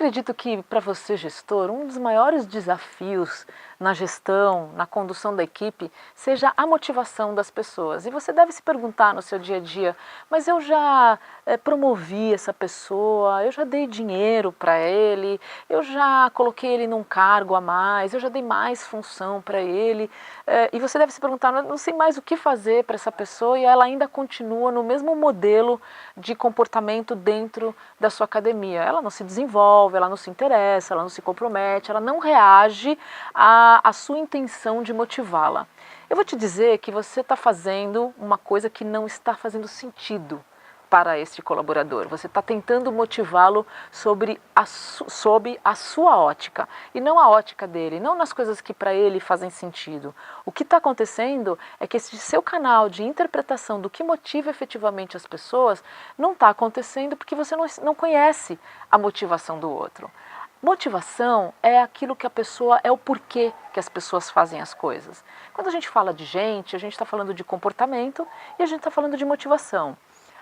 acredito que para você, gestor, um dos maiores desafios na gestão, na condução da equipe, seja a motivação das pessoas. E você deve se perguntar no seu dia a dia, mas eu já promovi essa pessoa, eu já dei dinheiro para ele, eu já coloquei ele num cargo a mais, eu já dei mais função para ele. E você deve se perguntar, não sei mais o que fazer para essa pessoa e ela ainda continua no mesmo modelo de comportamento dentro da sua academia. Ela não se desenvolve, ela não se interessa, ela não se compromete, ela não reage à sua intenção de motivá-la. Eu vou te dizer que você está fazendo uma coisa que não está fazendo sentido para este colaborador. Você está tentando motivá-lo sob a sua ótica e não a ótica dele, não nas coisas que para ele fazem sentido. O que está acontecendo é que esse seu canal de interpretação do que motiva efetivamente as pessoas não está acontecendo porque você não conhece a motivação do outro. Motivação é aquilo que a pessoa, é o porquê que as pessoas fazem as coisas. Quando a gente fala de gente, a gente está falando de comportamento e a gente está falando de motivação.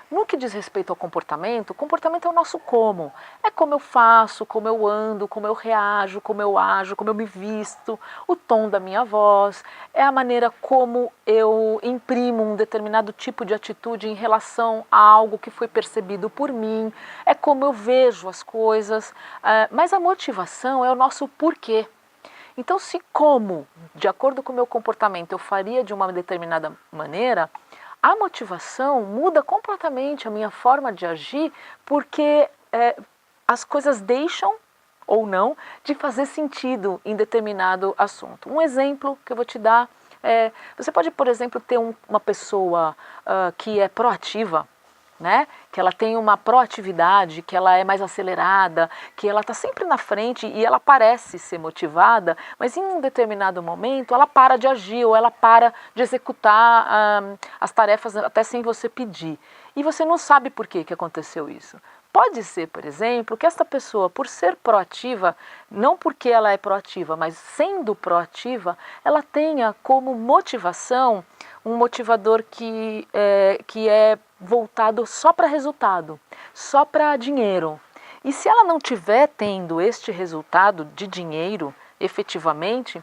No que diz respeito ao comportamento, o comportamento é o nosso como. É como eu faço, como eu ando, como eu reajo, como eu ajo, como eu me visto, o tom da minha voz, é a maneira como eu imprimo um determinado tipo de atitude em relação a algo que foi percebido por mim, é como eu vejo as coisas, mas a motivação é o nosso porquê. Então, se como, de acordo com o meu comportamento, eu faria de uma determinada maneira, a motivação muda completamente a minha forma de agir porque as coisas deixam ou não de fazer sentido em determinado assunto. Um exemplo que eu vou te dar é, você pode, por exemplo, ter uma pessoa que é proativa, né? Que ela tem uma proatividade, que ela é mais acelerada, que ela está sempre na frente e ela parece ser motivada, mas em um determinado momento ela para de agir ou ela para de executar as tarefas até sem você pedir. E você não sabe por que aconteceu isso. Pode ser, por exemplo, que esta pessoa, por ser proativa, não porque ela é proativa, mas sendo proativa, ela tenha como motivação um motivador que é voltado só para resultado, só para dinheiro. E se ela não estiver tendo este resultado de dinheiro, efetivamente,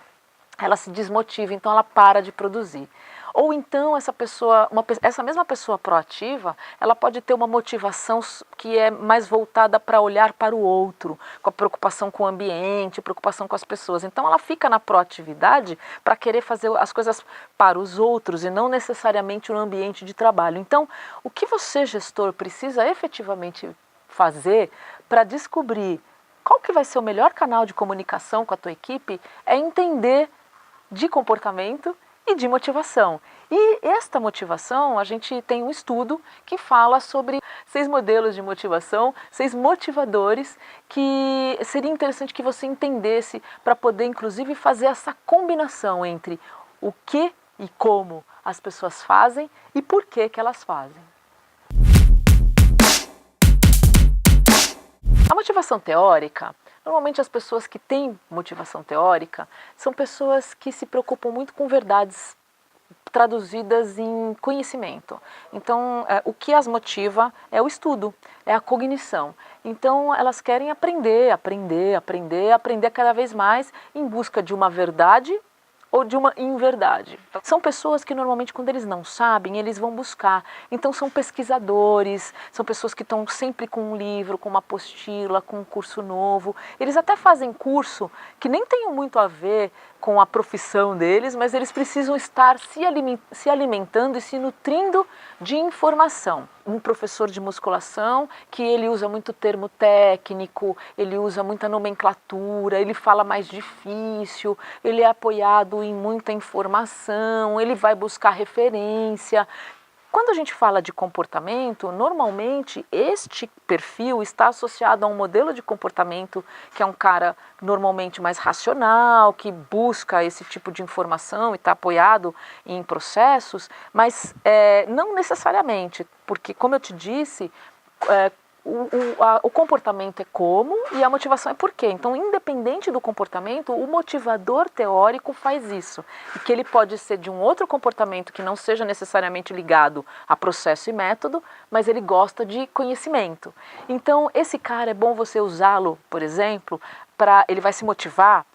ela se desmotiva, então ela para de produzir. Ou então essa mesma pessoa proativa, ela pode ter uma motivação que é mais voltada para olhar para o outro, com a preocupação com o ambiente, preocupação com as pessoas. Então ela fica na proatividade para querer fazer as coisas para os outros e não necessariamente no ambiente de trabalho. Então, o que você, gestor, precisa efetivamente fazer para descobrir qual que vai ser o melhor canal de comunicação com a tua equipe é entender de comportamento e de motivação. E esta motivação, a gente tem um estudo que fala sobre 6 modelos de motivação, 6 motivadores que seria interessante que você entendesse para poder, inclusive, fazer essa combinação entre o que e como as pessoas fazem e por que elas fazem. A motivação teórica, normalmente as pessoas que têm motivação teórica são pessoas que se preocupam muito com verdades traduzidas em conhecimento. Então, o que as motiva é o estudo, é a cognição. Então, elas querem aprender cada vez mais em busca de uma verdade ou de uma inverdade. São pessoas que normalmente quando eles não sabem, eles vão buscar. Então são pesquisadores, são pessoas que estão sempre com um livro, com uma apostila, com um curso novo. Eles até fazem curso que nem tem muito a ver com a profissão deles, mas eles precisam estar se alimentando e se nutrindo de informação. Um professor de musculação que ele usa muito termo técnico, ele usa muita nomenclatura, ele fala mais difícil, ele é apoiado em muita informação, ele vai buscar referência. Quando a gente fala de comportamento, normalmente este perfil está associado a um modelo de comportamento que é um cara normalmente mais racional, que busca esse tipo de informação e está apoiado em processos, mas não necessariamente, porque como eu te disse, o comportamento é como e a motivação é por quê. Então, independente do comportamento, o motivador teórico faz isso. E que ele pode ser de um outro comportamento que não seja necessariamente ligado a processo e método, mas ele gosta de conhecimento. Então, esse cara é bom você usá-lo, por exemplo, ele vai se motivar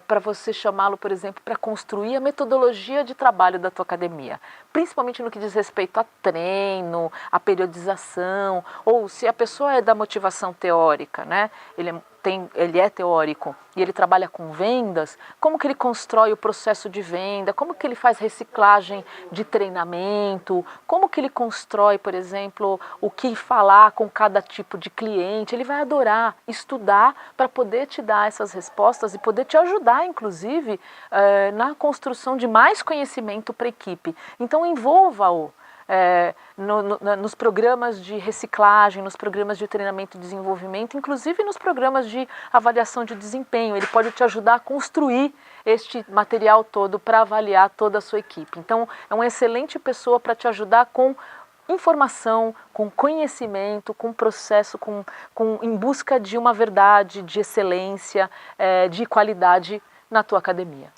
para você chamá-lo, por exemplo, para construir a metodologia de trabalho da tua academia, principalmente no que diz respeito a treino, a periodização, ou se a pessoa é da motivação teórica, né? Ele é teórico e ele trabalha com vendas, como que ele constrói o processo de venda, como que ele faz reciclagem de treinamento, como que ele constrói, por exemplo, o que falar com cada tipo de cliente. Ele vai adorar estudar para poder te dar essas respostas e poder te ajudar, inclusive, na construção de mais conhecimento para a equipe. Então, envolva-o nos programas de reciclagem, nos programas de treinamento e desenvolvimento, inclusive nos programas de avaliação de desempenho. Ele pode te ajudar a construir este material todo para avaliar toda a sua equipe. Então, é uma excelente pessoa para te ajudar com informação, com conhecimento, com processo, em busca de uma verdade, de excelência, de qualidade na tua academia.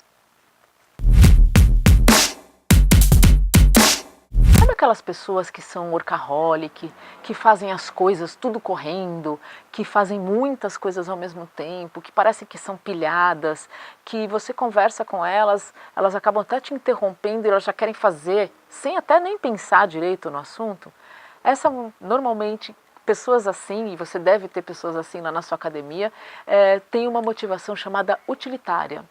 Sabe aquelas pessoas que são workaholic, que fazem as coisas tudo correndo, que fazem muitas coisas ao mesmo tempo, que parecem que são pilhadas, que você conversa com elas, elas acabam até te interrompendo e elas já querem fazer, sem até nem pensar direito no assunto? Normalmente, pessoas assim, e você deve ter pessoas assim lá na sua academia, têm uma motivação chamada utilitária.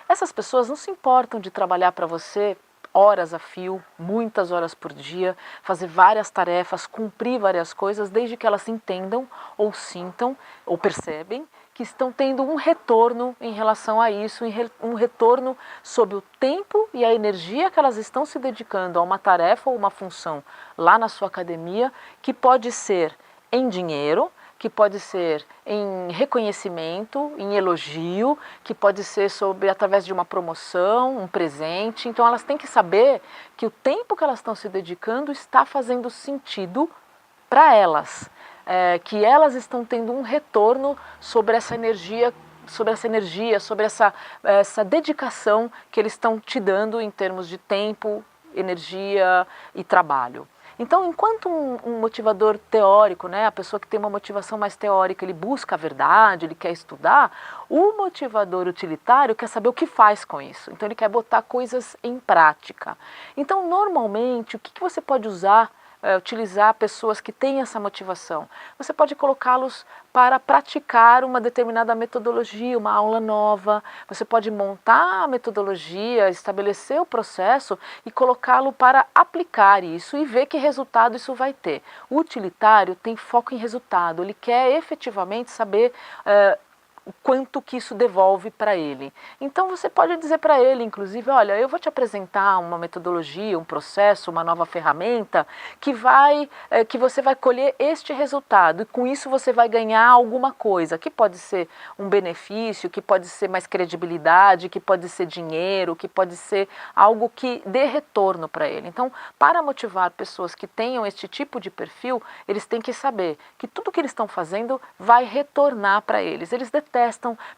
Essas pessoas não se importam de trabalhar para você horas a fio, muitas horas por dia, fazer várias tarefas, cumprir várias coisas, desde que elas entendam ou sintam ou percebem que estão tendo um retorno em relação a isso, um retorno sobre o tempo e a energia que elas estão se dedicando a uma tarefa ou uma função lá na sua academia, que pode ser em dinheiro, que pode ser em reconhecimento, em elogio, que pode ser através de uma promoção, um presente. Então elas têm que saber que o tempo que elas estão se dedicando está fazendo sentido para elas, que elas estão tendo um retorno sobre essa energia, sobre essa dedicação que eles estão te dando em termos de tempo, energia e trabalho. Então, enquanto um motivador teórico, né, a pessoa que tem uma motivação mais teórica, ele busca a verdade, ele quer estudar, o motivador utilitário quer saber o que faz com isso. Então, ele quer botar coisas em prática. Então, normalmente, o que você pode utilizar pessoas que têm essa motivação? Você pode colocá-los para praticar uma determinada metodologia, uma aula nova. Você pode montar a metodologia, estabelecer o processo e colocá-lo para aplicar isso e ver que resultado isso vai ter. O utilitário tem foco em resultado, ele quer efetivamente saber o quanto que isso devolve para ele. Então você pode dizer para ele, inclusive, olha, eu vou te apresentar uma metodologia, um processo, uma nova ferramenta que você vai colher este resultado e com isso você vai ganhar alguma coisa, que pode ser um benefício, que pode ser mais credibilidade, que pode ser dinheiro, que pode ser algo que dê retorno para ele. Então, para motivar pessoas que tenham este tipo de perfil, eles têm que saber que tudo que eles estão fazendo vai retornar para eles. Eles detestam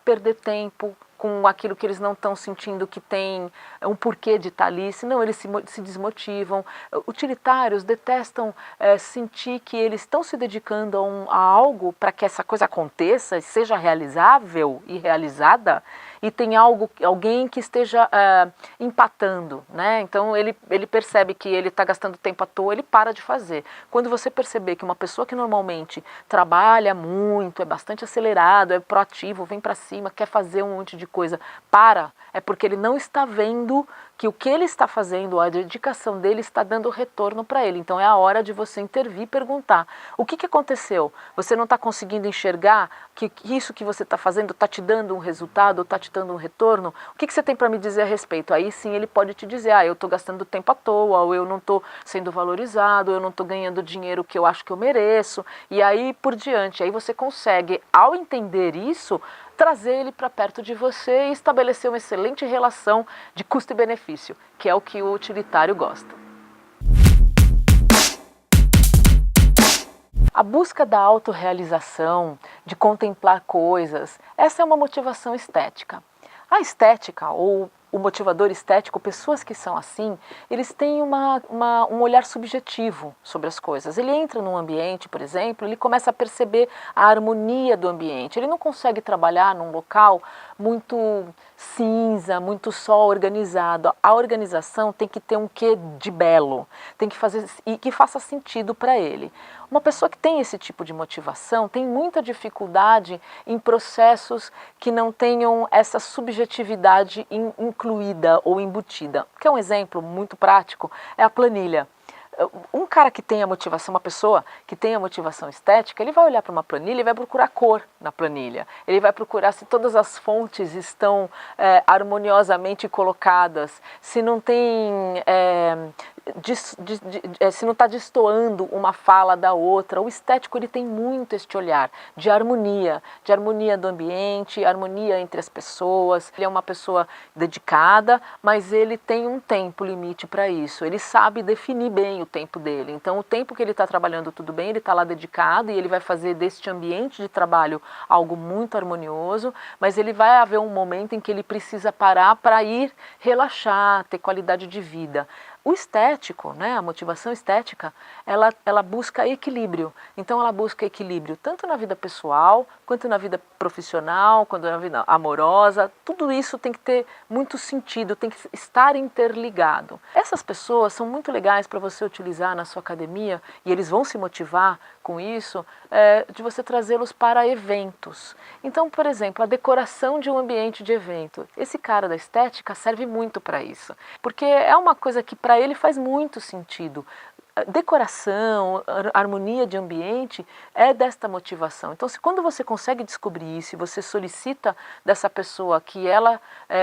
perder tempo com aquilo que eles não estão sentindo que tem um porquê de estar ali, senão eles se desmotivam. Utilitários detestam sentir que eles estão se dedicando a algo para que essa coisa aconteça, seja realizável e realizada, e tem alguém que esteja empatando, né? Então ele percebe que ele está gastando tempo à toa, ele para de fazer. Quando você perceber que uma pessoa que normalmente trabalha muito, é bastante acelerado, é proativo, vem para cima, quer fazer um monte de coisa, é porque ele não está vendo que o que ele está fazendo, a dedicação dele está dando retorno para ele. Então é a hora de você intervir e perguntar, o que aconteceu? Você não está conseguindo enxergar que isso que você está fazendo está te dando um resultado, está te dando um retorno? O que você tem para me dizer a respeito? Aí sim ele pode te dizer, eu estou gastando tempo à toa, ou eu não estou sendo valorizado, ou eu não estou ganhando dinheiro que eu acho que eu mereço, e aí por diante. Aí você consegue, ao entender isso, trazer ele para perto de você e estabelecer uma excelente relação de custo e benefício, que é o que o utilitário gosta. A A busca da autorrealização, de contemplar coisas, essa é uma motivação estética. A estética ou o motivador estético, pessoas que são assim, eles têm um olhar subjetivo sobre as coisas. Ele entra num ambiente, por exemplo, ele começa a perceber a harmonia do ambiente. Ele não consegue trabalhar num local muito cinza, muito só organizado. A organização tem que ter um quê de belo, tem que fazer e que faça sentido para ele. Uma pessoa que tem esse tipo de motivação tem muita dificuldade em processos que não tenham essa subjetividade incluída ou embutida. Que é um exemplo muito prático, é a planilha. Um cara que tem a motivação, uma pessoa que tem a motivação estética, ele vai olhar para uma planilha e vai procurar cor na planilha. Ele vai procurar se todas as fontes estão harmoniosamente colocadas, se não tem... se não está destoando uma fala da outra. O estético ele tem muito este olhar de harmonia do ambiente, harmonia entre as pessoas. Ele é uma pessoa dedicada, mas ele tem um tempo limite para isso. Ele sabe definir bem o tempo dele. Então, o tempo que ele está trabalhando tudo bem, ele está lá dedicado e ele vai fazer deste ambiente de trabalho algo muito harmonioso, mas ele vai haver um momento em que ele precisa parar para ir relaxar, ter qualidade de vida. O estético, né, a motivação estética, ela busca equilíbrio. Então ela busca equilíbrio tanto na vida pessoal, quanto na vida profissional, quanto na vida amorosa. Tudo isso tem que ter muito sentido, tem que estar interligado. Essas pessoas são muito legais para você utilizar na sua academia e eles vão se motivar com isso, de você trazê-los para eventos. Então, por exemplo, a decoração de um ambiente de evento. Esse cara da estética serve muito para isso, porque é uma coisa que para ele faz muito sentido. Decoração, harmonia de ambiente é desta motivação. Então, quando você consegue descobrir isso e você solicita dessa pessoa que ela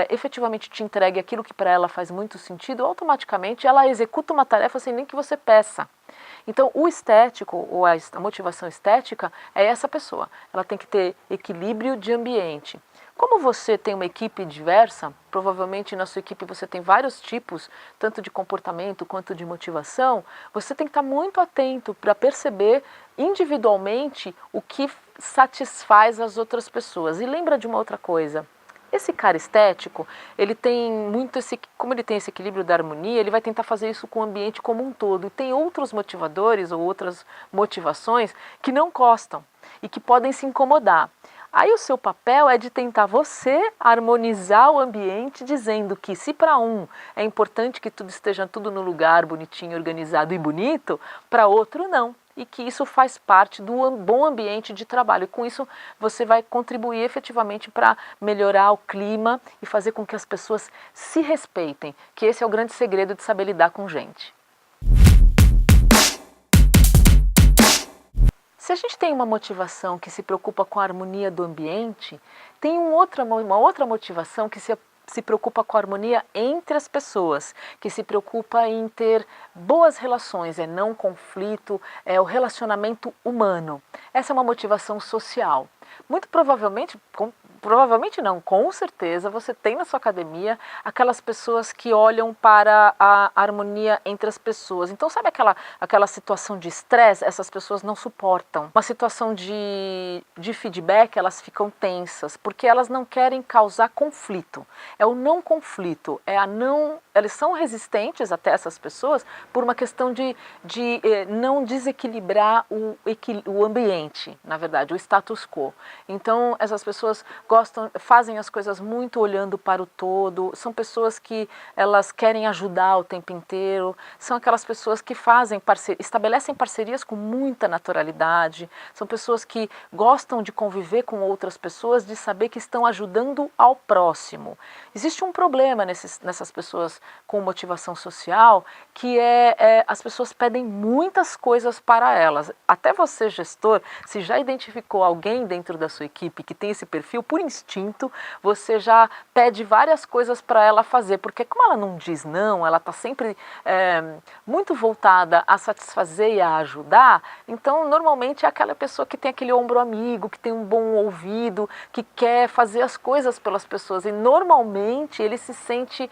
efetivamente te entregue aquilo que para ela faz muito sentido, automaticamente ela executa uma tarefa sem nem que você peça. Então, o estético, ou a motivação estética, é essa pessoa. Ela tem que ter equilíbrio de ambiente. Como você tem uma equipe diversa, provavelmente na sua equipe você tem vários tipos, tanto de comportamento quanto de motivação, você tem que estar muito atento para perceber individualmente o que satisfaz as outras pessoas. E lembra de uma outra coisa. Esse cara estético, ele tem muito como ele tem esse equilíbrio da harmonia, ele vai tentar fazer isso com o ambiente como um todo. E tem outros motivadores ou outras motivações que não gostam e que podem se incomodar. Aí o seu papel é de tentar você harmonizar o ambiente, dizendo que se para um é importante que tudo esteja no lugar, bonitinho, organizado e bonito, para outro não. E que isso faz parte do bom ambiente de trabalho. E com isso você vai contribuir efetivamente para melhorar o clima e fazer com que as pessoas se respeitem, que esse é o grande segredo de saber lidar com gente. Se a gente tem uma motivação que se preocupa com a harmonia do ambiente, tem uma outra motivação que se preocupa com a harmonia entre as pessoas, que se preocupa em ter boas relações, é não conflito, é o relacionamento humano. Essa é uma motivação social. Muito provavelmente não, com certeza você tem na sua academia aquelas pessoas que olham para a harmonia entre as pessoas. Então sabe aquela situação de estresse? Essas pessoas não suportam. Uma situação de feedback, elas ficam tensas, porque elas não querem causar conflito. É o não conflito, eles são resistentes até essas pessoas por uma questão de não desequilibrar o ambiente, na verdade, o status quo. Então essas pessoas fazem as coisas muito olhando para o todo, são pessoas que elas querem ajudar o tempo inteiro, são aquelas pessoas que estabelecem parcerias com muita naturalidade, são pessoas que gostam de conviver com outras pessoas, de saber que estão ajudando ao próximo. Existe um problema nessas pessoas com motivação social, que as pessoas pedem muitas coisas para elas. Até você, gestor, se já identificou alguém dentro da sua equipe que tem esse perfil, por instinto, você já pede várias coisas para ela fazer, porque como ela não diz não, ela está sempre muito voltada a satisfazer e a ajudar, então normalmente é aquela pessoa que tem aquele ombro amigo, que tem um bom ouvido, que quer fazer as coisas pelas pessoas, e normalmente ele se sente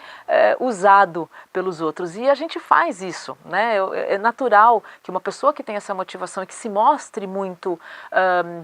usado pelos outros, e a gente faz isso, né? É natural que uma pessoa que tem essa motivação e que se mostre muito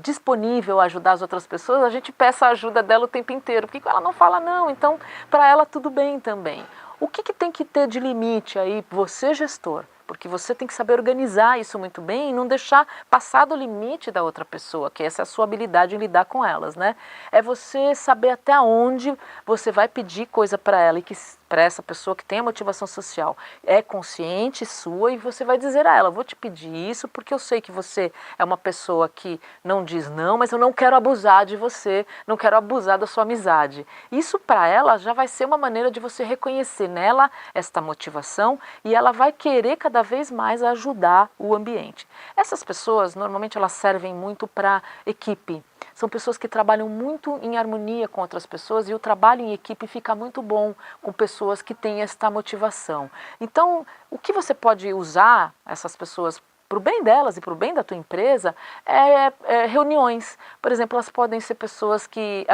disponível a ajudar as outras pessoas, a gente peça a ajuda dela o tempo inteiro, porque ela não fala não, então para ela tudo bem também. O que tem que ter de limite aí, você gestor? Porque você tem que saber organizar isso muito bem e não deixar passar do limite da outra pessoa, que essa é a sua habilidade em lidar com elas, né? É você saber até onde você vai pedir coisa para ela e que para essa pessoa que tem a motivação social é consciente sua, e você vai dizer a ela, vou te pedir isso porque eu sei que você é uma pessoa que não diz não, mas eu não quero abusar de você, não quero abusar da sua amizade. Isso para ela já vai ser uma maneira de você reconhecer nela esta motivação, e ela vai querer cada vez mais ajudar o ambiente. Essas pessoas, normalmente elas servem muito para equipe. São pessoas que trabalham muito em harmonia com outras pessoas, e o trabalho em equipe fica muito bom com pessoas que têm esta motivação. Então, o que você pode usar essas pessoas para o bem delas e para o bem da tua empresa é reuniões. Por exemplo, elas podem ser pessoas que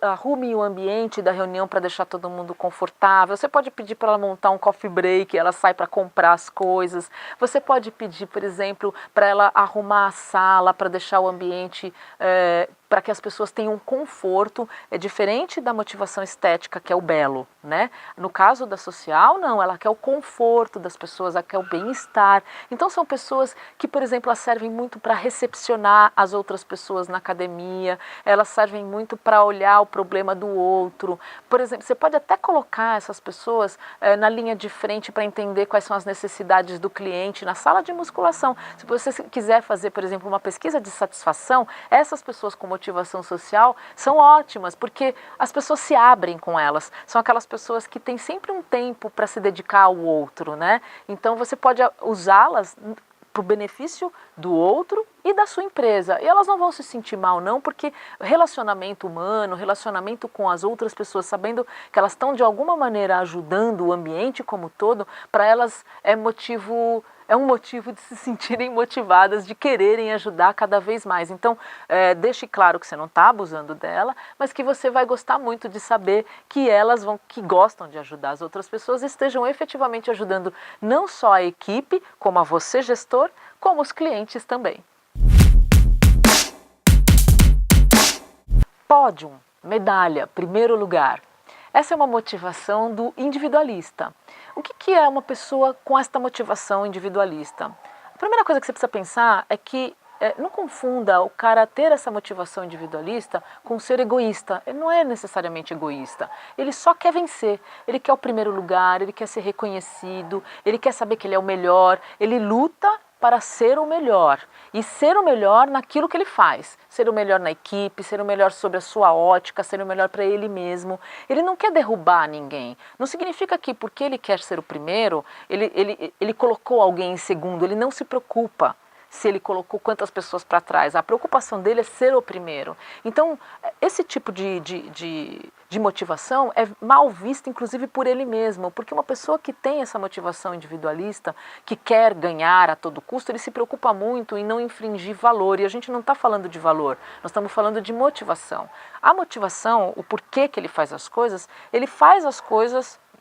arrume o ambiente da reunião para deixar todo mundo confortável. Você pode pedir para ela montar um coffee break, ela sai para comprar as coisas. Você pode pedir, por exemplo, para ela arrumar a sala para deixar o ambiente para que as pessoas tenham conforto. É diferente da motivação estética, que é o belo, né? No caso da social, não, ela quer o conforto das pessoas, ela quer o bem-estar. Então são pessoas que, por exemplo, elas servem muito para recepcionar as outras pessoas na academia, elas servem muito para olhar o problema do outro. Por exemplo, você pode até colocar essas pessoas na linha de frente para entender quais são as necessidades do cliente na sala de musculação. Se você quiser fazer, por exemplo, uma pesquisa de satisfação, essas pessoas com motivação social são ótimas, porque as pessoas se abrem com elas. São aquelas pessoas que têm sempre um tempo para se dedicar ao outro, né? Então você pode usá-las para o benefício do outro e da sua empresa. E elas não vão se sentir mal não, porque relacionamento humano, relacionamento com as outras pessoas, sabendo que elas estão de alguma maneira ajudando o ambiente como todo, para elas é um motivo de se sentirem motivadas, de quererem ajudar cada vez mais. Então, deixe claro que você não está abusando dela, mas que você vai gostar muito de saber que elas que gostam de ajudar as outras pessoas, estejam efetivamente ajudando não só a equipe, como a você, gestor, como os clientes também. Pódio, medalha, primeiro lugar. Essa é uma motivação do individualista. O que é uma pessoa com esta motivação individualista? A primeira coisa que você precisa pensar é que não confunda o cara ter essa motivação individualista com ser egoísta. Ele não é necessariamente egoísta. Ele só quer vencer. Ele quer o primeiro lugar, ele quer ser reconhecido, ele quer saber que ele é o melhor, ele luta para ser o melhor, e ser o melhor naquilo que ele faz, ser o melhor na equipe, ser o melhor sobre a sua ótica, ser o melhor para ele mesmo. Ele não quer derrubar ninguém, não significa que porque ele quer ser o primeiro, ele colocou alguém em segundo, ele não se preocupa se ele colocou quantas pessoas para trás, a preocupação dele é ser o primeiro. Então, esse tipo de motivação é mal vista, inclusive por ele mesmo, porque uma pessoa que tem essa motivação individualista, que quer ganhar a todo custo, ele se preocupa muito em não infringir valor, e a gente não está falando de valor, nós estamos falando de motivação. A motivação, o porquê que ele faz as coisas,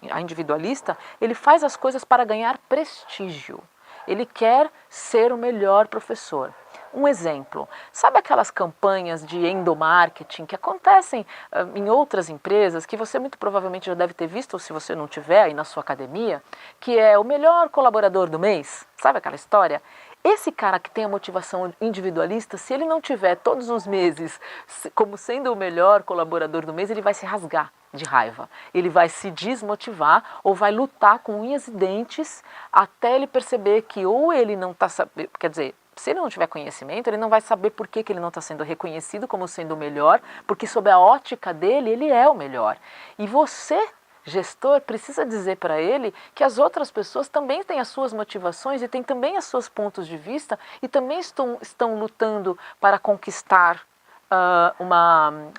a individualista, ele faz as coisas para ganhar prestígio. Ele quer ser o melhor professor. Um exemplo, sabe aquelas campanhas de endomarketing que acontecem em outras empresas, que você muito provavelmente já deve ter visto, ou se você não tiver aí na sua academia, que é o melhor colaborador do mês? Sabe aquela história? Esse cara que tem a motivação individualista, se ele não tiver todos os meses como sendo o melhor colaborador do mês, ele vai se rasgar de raiva. Ele vai se desmotivar ou vai lutar com unhas e dentes até ele perceber que ou ele não está sabendo, quer dizer, se ele não tiver conhecimento, ele não vai saber por que ele não está sendo reconhecido como sendo o melhor, porque sob a ótica dele, ele é o melhor. E você, gestor, precisa dizer para ele que as outras pessoas também têm as suas motivações e têm também os seus pontos de vista e também estão lutando para conquistar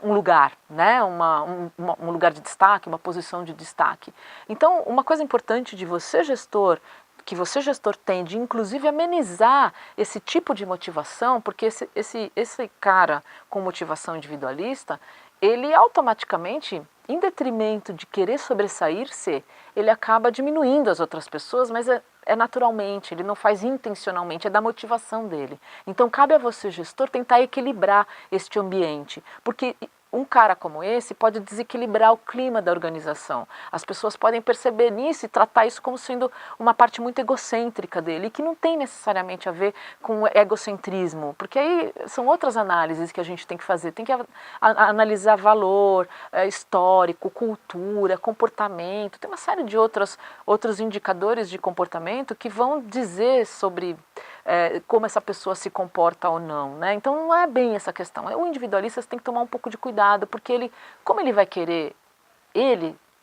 um lugar, né? Um lugar de destaque, uma posição de destaque. Então, uma coisa importante de você, gestor, que você, gestor, tem de inclusive amenizar esse tipo de motivação, porque esse cara com motivação individualista, ele automaticamente, em detrimento de querer sobressair-se, ele acaba diminuindo as outras pessoas, mas é naturalmente, ele não faz intencionalmente, é da motivação dele. Então cabe a você, gestor, tentar equilibrar este ambiente, porque um cara como esse pode desequilibrar o clima da organização. As pessoas podem perceber nisso e tratar isso como sendo uma parte muito egocêntrica dele, que não tem necessariamente a ver com egocentrismo, porque aí são outras análises que a gente tem que fazer. Tem que analisar valor, histórico, cultura, comportamento, tem uma série de outros indicadores de comportamento que vão dizer sobre como essa pessoa se comporta ou não, né? Então não é bem essa questão. O individualista tem que tomar um pouco de cuidado, porque como ele vai querer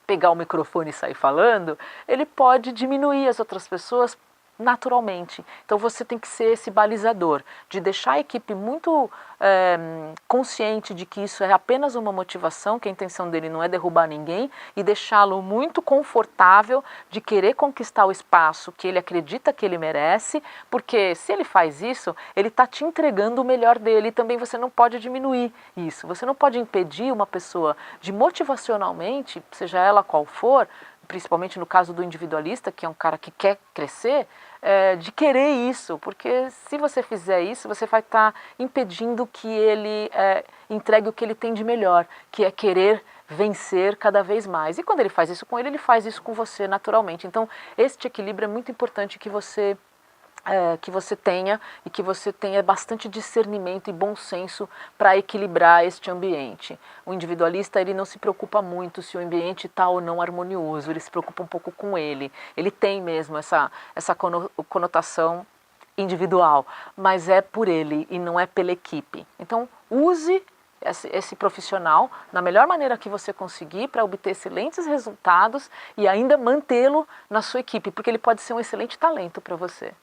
pegar o microfone e sair falando, ele pode diminuir as outras pessoas naturalmente. Então você tem que ser esse balizador, de deixar a equipe muito consciente de que isso é apenas uma motivação, que a intenção dele não é derrubar ninguém, e deixá-lo muito confortável de querer conquistar o espaço que ele acredita que ele merece, porque se ele faz isso, ele está te entregando o melhor dele, e também você não pode diminuir isso. Você não pode impedir uma pessoa de motivacionalmente, seja ela qual for, principalmente no caso do individualista, que é um cara que quer crescer, de querer isso, porque se você fizer isso, você vai estar impedindo que ele entregue o que ele tem de melhor, que é querer vencer cada vez mais. E quando ele faz isso com ele faz isso com você naturalmente. Então, este equilíbrio é muito importante que você tenha, e que você tenha bastante discernimento e bom senso para equilibrar este ambiente. O individualista, ele não se preocupa muito se o ambiente está ou não harmonioso, ele se preocupa um pouco com ele. Ele tem mesmo essa conotação individual, mas é por ele e não é pela equipe. Então use esse profissional da melhor maneira que você conseguir para obter excelentes resultados e ainda mantê-lo na sua equipe, porque ele pode ser um excelente talento para você.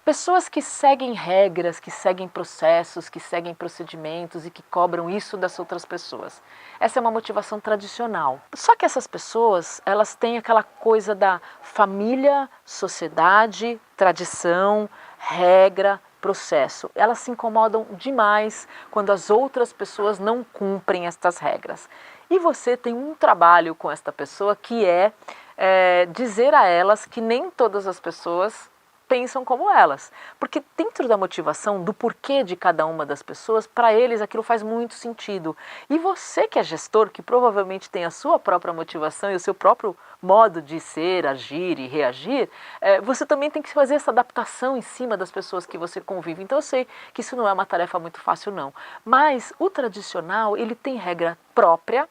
Pessoas que seguem regras, que seguem processos, que seguem procedimentos e que cobram isso das outras pessoas. Essa é uma motivação tradicional. Só que essas pessoas, elas têm aquela coisa da família, sociedade, tradição, regra, processo. Elas se incomodam demais quando as outras pessoas não cumprem estas regras. E você tem um trabalho com esta pessoa que é dizer a elas que nem todas as pessoas pensam como elas, porque dentro da motivação, do porquê de cada uma das pessoas, para eles aquilo faz muito sentido. E você que é gestor, que provavelmente tem a sua própria motivação e o seu próprio modo de ser, agir e reagir, você também tem que fazer essa adaptação em cima das pessoas que você convive. Então eu sei que isso não é uma tarefa muito fácil não, mas o tradicional, ele tem regra própria,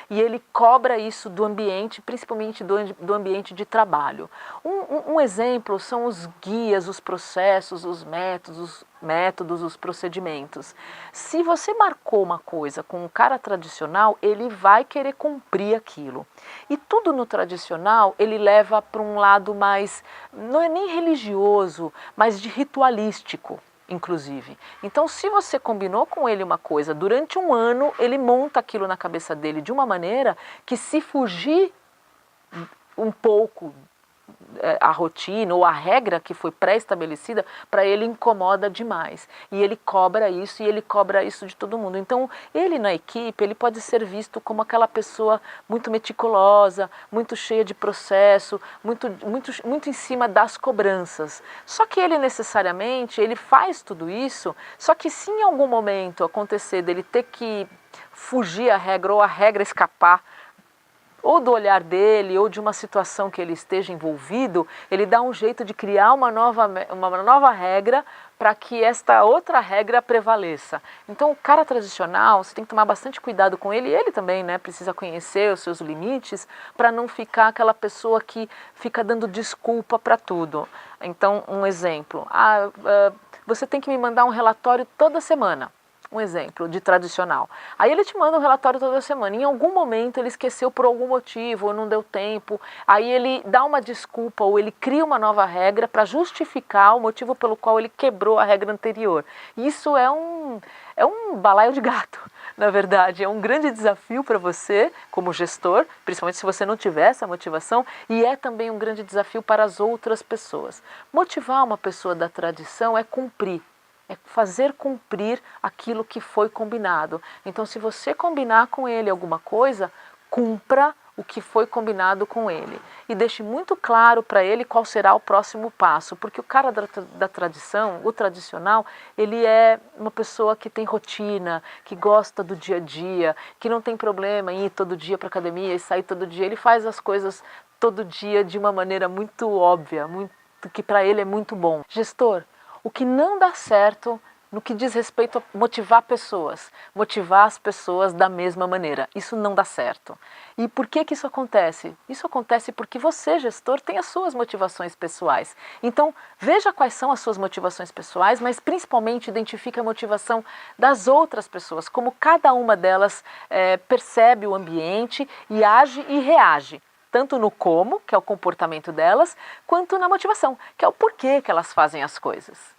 e ele cobra isso do ambiente, principalmente do ambiente de trabalho. Um exemplo são os guias, os processos, os métodos, os procedimentos. Se você marcou uma coisa com um cara tradicional, ele vai querer cumprir aquilo. E tudo no tradicional, ele leva para um lado mais, não é nem religioso, mas de ritualístico, inclusive. Então, se você combinou com ele uma coisa, durante um ano ele monta aquilo na cabeça dele de uma maneira que, se fugir um pouco a rotina ou a regra que foi pré-estabelecida, para ele incomoda demais. E ele cobra isso, e ele cobra isso de todo mundo. Então, ele na equipe, ele pode ser visto como aquela pessoa muito meticulosa, muito cheia de processo, muito em cima das cobranças. Só que ele necessariamente, ele faz tudo isso, só que se em algum momento acontecer dele ter que fugir à regra ou a regra escapar, ou do olhar dele, ou de uma situação que ele esteja envolvido, ele dá um jeito de criar uma nova regra para que esta outra regra prevaleça. Então, o cara tradicional, você tem que tomar bastante cuidado com ele, e ele também, né, precisa conhecer os seus limites, para não ficar aquela pessoa que fica dando desculpa para tudo. Então, um exemplo, você tem que me mandar um relatório toda semana. um exemplo de tradicional. Aí ele te manda um relatório toda semana. Em algum momento ele esqueceu por algum motivo, ou não deu tempo. Aí ele dá uma desculpa ou ele cria uma nova regra para justificar o motivo pelo qual ele quebrou a regra anterior. Isso é um balaio de gato, na verdade. É um grande desafio para você como gestor, principalmente se você não tiver essa motivação, e é também um grande desafio para as outras pessoas. Motivar uma pessoa da tradição é cumprir. É fazer cumprir aquilo que foi combinado. Então, se você combinar com ele alguma coisa, cumpra o que foi combinado com ele. E deixe muito claro para ele qual será o próximo passo. Porque o cara da tradição, o tradicional, ele é uma pessoa que tem rotina, que gosta do dia a dia, que não tem problema em ir todo dia para a academia e sair todo dia. Ele faz as coisas todo dia de uma maneira muito óbvia, que para ele é muito bom. Gestor, o que não dá certo no que diz respeito a motivar as pessoas da mesma maneira. Isso não dá certo. E por que isso acontece? Isso acontece porque você, gestor, tem as suas motivações pessoais. Então, veja quais são as suas motivações pessoais, mas principalmente identifique a motivação das outras pessoas, como cada uma delas percebe o ambiente e age e reage. Tanto no como, que é o comportamento delas, quanto na motivação, que é o porquê que elas fazem as coisas.